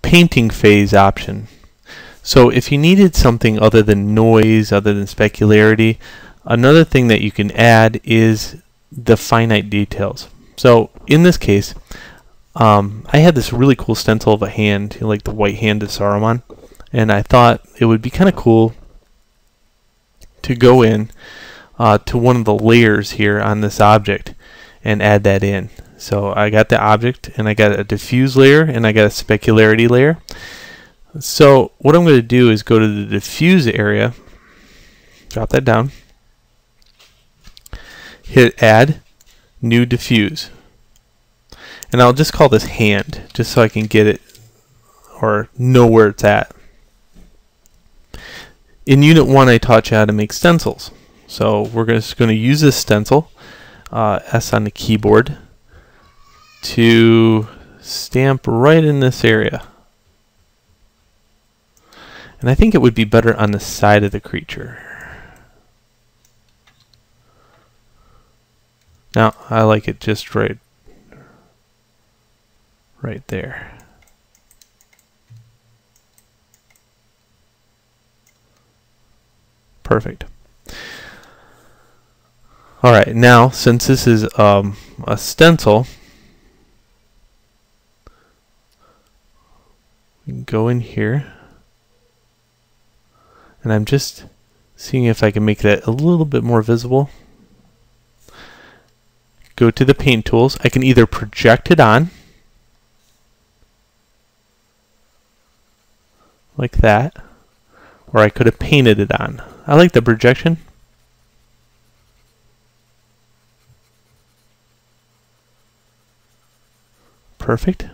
painting phase option. So if you needed something other than noise, other than specularity, another thing that you can add is the finite details. So in this case, I had this really cool stencil of a hand, like the white hand of Saruman, and I thought it would be kind of cool to go in to one of the layers here on this object and add that in. So I got the object, and I got a diffuse layer, and I got a specularity layer. So what I'm going to do is go to the diffuse area, drop that down, hit add, new diffuse, and I'll just call this hand just so I can get it or know where it's at. In Unit 1 I taught you how to make stencils, so we're just going to use this stencil, S on the keyboard, to stamp right in this area. And I think it would be better on the side of the creature. Now I like it just right there. Perfect. Alright, now since this is a stencil, we can go in here, and I'm just seeing if I can make that a little bit more visible. Go to the paint tools. I can either project it on like that, or I could have painted it on. I like the projection. Perfect.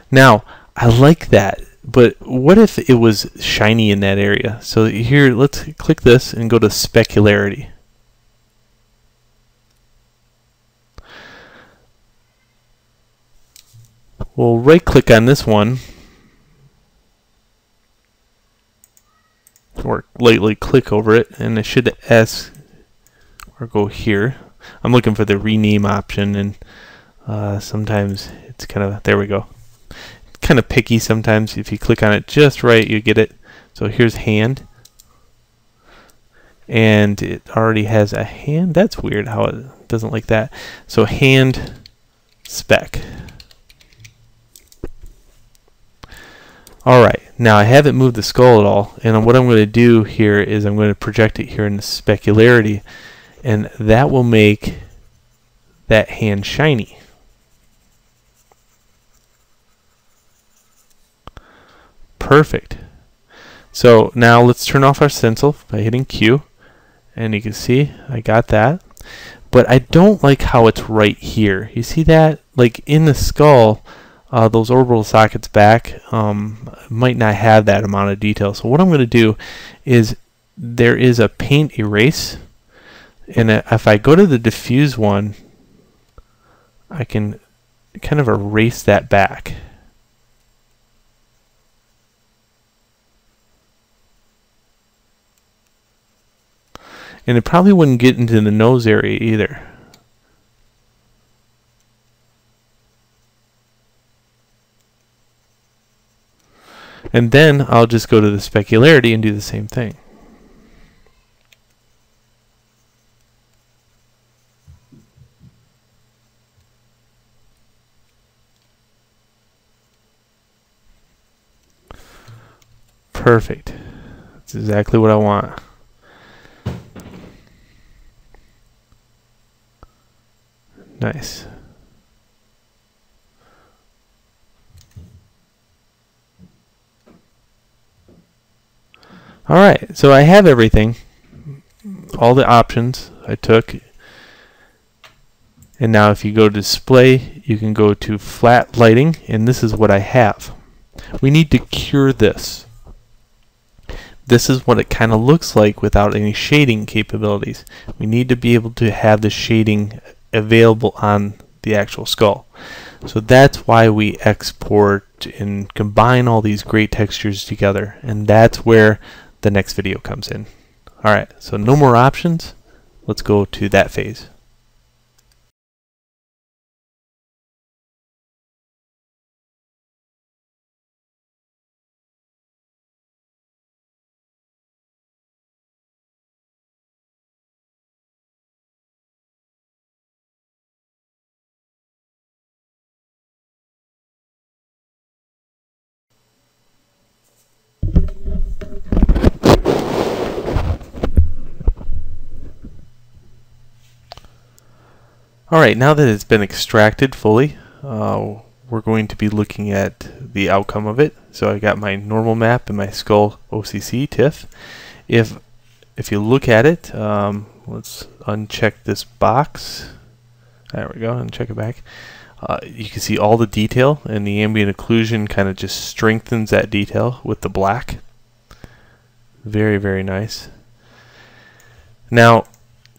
Now I like that, but what if it was shiny in that area? So here, let's click this and go to specularity. We'll right click on this one, or lightly click over it, and it should ask, or go here. I'm looking for the rename option, and sometimes it's kind of, there we go. Kind of picky sometimes. If you click on it just right, you get it. So here's hand, and it already has a hand. That's weird how it doesn't like that. So hand spec. Alright, now I haven't moved the skull at all, and what I'm going to do here is I'm going to project it here in the specularity, and that will make that hand shiny. Perfect. So now let's turn off our stencil by hitting Q, and you can see I got that, but I don't like how it's right here. You see that? Like in the skull, those orbital sockets back might not have that amount of detail. So what I'm going to do is, there is a paint erase, and if I go to the diffuse one, I can kind of erase that back. And it probably wouldn't get into the nose area either. And then I'll just go to the specularity and do the same thing. Perfect. That's exactly what I want. Nice. Alright, so I have everything, all the options I took, and now if you go to display, you can go to flat lighting, and this is what I have. We need to cure this. This is what it kind of looks like without any shading capabilities. We need to be able to have the shading available on the actual skull. So that's why we export and combine all these great textures together, and that's where the next video comes in. Alright, so no more options. Let's go to that phase. Alright, now that it's been extracted fully, we're going to be looking at the outcome of it. So I got my normal map and my skull OCC TIFF. If you look at it, let's uncheck this box. There we go, uncheck it back. You can see all the detail, and the ambient occlusion kind of just strengthens that detail with the black. Very, very nice. Now,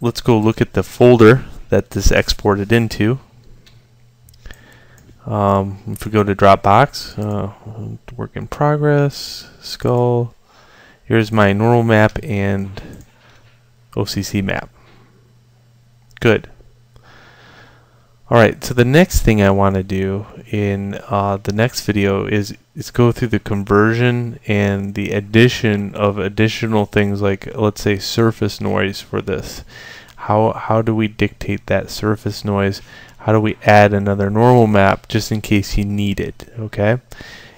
let's go look at the folder that this exported into. If we go to Dropbox, work in progress, skull. Here's my normal map and OCC map. Good. Alright, so the next thing I want to do in the next video is go through the conversion and the addition of additional things like, let's say, surface noise for this. How do we dictate that surface noise? How do we add another normal map just in case you need it? Okay.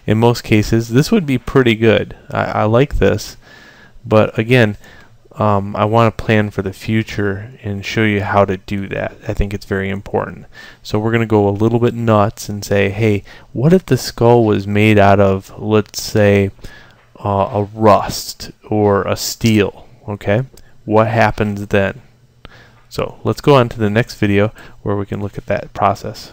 In most cases, this would be pretty good. I like this, but again, I want to plan for the future and show you how to do that. I think it's very important. So we're going to go a little bit nuts and say, hey, what if the skull was made out of, let's say, a rust or a steel? Okay, what happens then? So let's go on to the next video where we can look at that process.